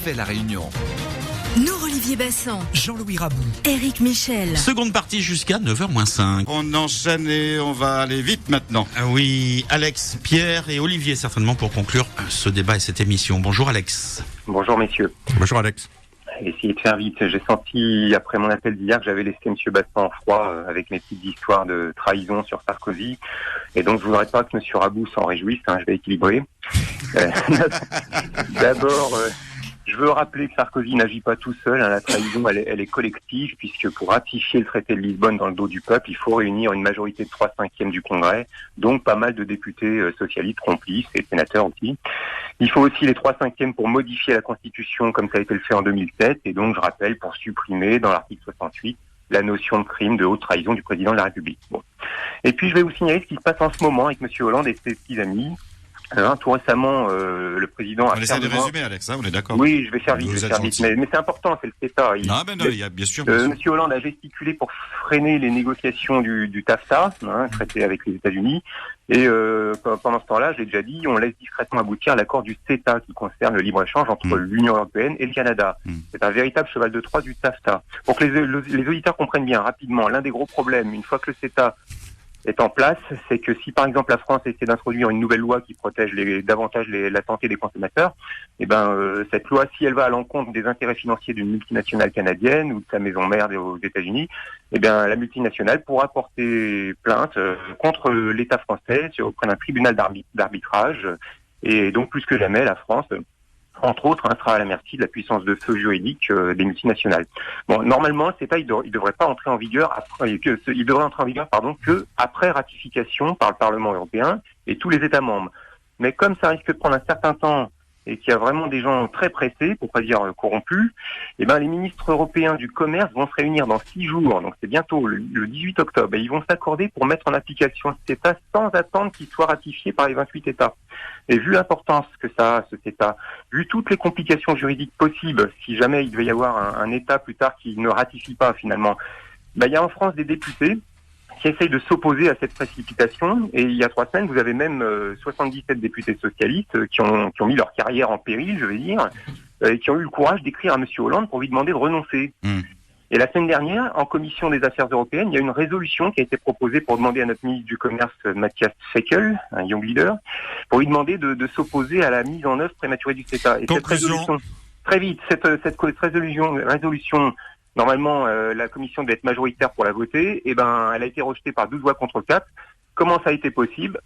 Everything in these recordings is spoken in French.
refait la réunion. Nous, Olivier Bassan, Jean-Louis Rabou, Éric Michel. Seconde partie jusqu'à 9h-5. On enchaîne et on va aller vite maintenant. Ah oui, Alex, Pierre et Olivier certainement pour conclure ce débat et cette émission. Bonjour Alex. Bonjour messieurs. Bonjour Alex. Essayez de faire vite. J'ai senti, après mon appel d'hier, que j'avais laissé M. Bassan en froid avec mes petites histoires de trahison sur Sarkozy. Et donc, je voudrais pas que M. Rabou s'en réjouisse. Je vais équilibrer. D'abord, je veux rappeler que Sarkozy n'agit pas tout seul. La trahison, elle est collective, puisque pour ratifier le traité de Lisbonne dans le dos du peuple, il faut réunir une majorité de 3/5 du Congrès, donc pas mal de députés socialistes complices et sénateurs aussi. Il faut aussi les 3/5 pour modifier la Constitution, comme ça a été le fait en 2007, et donc je rappelle pour supprimer dans l'article 68 la notion de crime de haute trahison du président de la République. Bon. Et puis je vais vous signaler ce qui se passe en ce moment avec M. Hollande et ses petits amis. Tout récemment, le président a... On essaie de résumer, Alex, on est d'accord. Oui, je vais faire vite, mais c'est important, c'est le CETA. Il y a bien sûr. Monsieur Hollande a gesticulé pour freiner les négociations du TAFTA, traité avec les États-Unis. Et pendant ce temps-là, je l'ai déjà dit, on laisse discrètement aboutir l'accord du CETA qui concerne le libre-échange entre l'Union européenne et le Canada. C'est un véritable cheval de Troie du TAFTA. Pour que les auditeurs comprennent bien rapidement, l'un des gros problèmes, une fois que le CETA est en place, c'est que si par exemple la France essaie d'introduire une nouvelle loi qui protège davantage la santé des consommateurs, cette loi, si elle va à l'encontre des intérêts financiers d'une multinationale canadienne ou de sa maison mère aux États-Unis, la multinationale pourra porter plainte contre l'État français auprès d'un tribunal d'arbitrage. Et donc plus que jamais, la France, entre autres, sera à la merci de la puissance de feu juridique des multinationales. Bon, normalement, le CETA, il devrait pas entrer en vigueur que après ratification par le Parlement européen et tous les États membres. Mais comme ça risque de prendre un certain temps et qu'il y a vraiment des gens très pressés, pour pas dire corrompus, les ministres européens du commerce vont se réunir dans 6 jours, donc c'est bientôt le 18 octobre, et ils vont s'accorder pour mettre en application ce CETA sans attendre qu'il soit ratifié par les 28 États. Et vu l'importance que ça a, ce CETA, vu toutes les complications juridiques possibles, si jamais il devait y avoir un État plus tard qui ne ratifie pas finalement, il y a en France des députés qui essayent de s'opposer à cette précipitation. Et il y a 3 semaines, vous avez même 77 députés socialistes qui ont mis leur carrière en péril, je vais dire, et qui ont eu le courage d'écrire à M. Hollande pour lui demander de renoncer. Et la semaine dernière, en commission des affaires européennes, il y a une résolution qui a été proposée pour demander à notre ministre du Commerce, Matthias Fekl, un young leader, pour lui demander de s'opposer à la mise en œuvre prématurée du CETA. Et cette résolution, très vite, cette résolution, normalement, la commission devait être majoritaire pour la voter. Elle a été rejetée par 12 voix contre 4. Comment ça a été possible?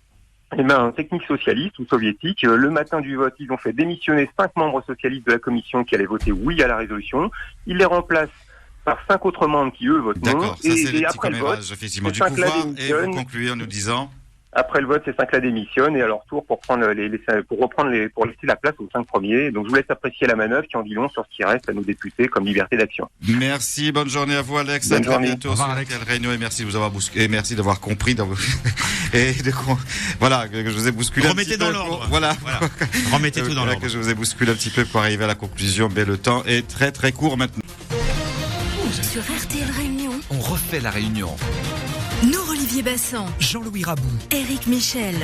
Un technique socialiste ou soviétique, le matin du vote, ils ont fait démissionner 5 membres socialistes de la commission qui allaient voter oui à la résolution. Ils les remplacent par 5 autres membres qui, eux, votent non. D'accord, ça c'est les petits après le vote, effectivement, du pouvoir. Et vous concluez en nous disant... Après le vote, ces 5-là démissionnent et à leur tour pour laisser la place aux 5 premiers. Donc je vous laisse apprécier la manœuvre qui en dit long sur ce qui reste à nos députés comme liberté d'action. Merci, bonne journée à vous Alex. Bonne à journée. bientôt sur quelle réunion et merci de vous avoir bousculé et merci d'avoir compris voilà que je vous ai bousculé. Remettez dans l'ordre. Voilà. Remettez tout dans l'ordre. Que je vous ai bousculé un petit peu pour arriver à la conclusion, mais le temps est très très court maintenant. Sur RTL Réunion, on refait la réunion. nous, Olivier Bassan, Jean-Louis Rabou, Éric Michel.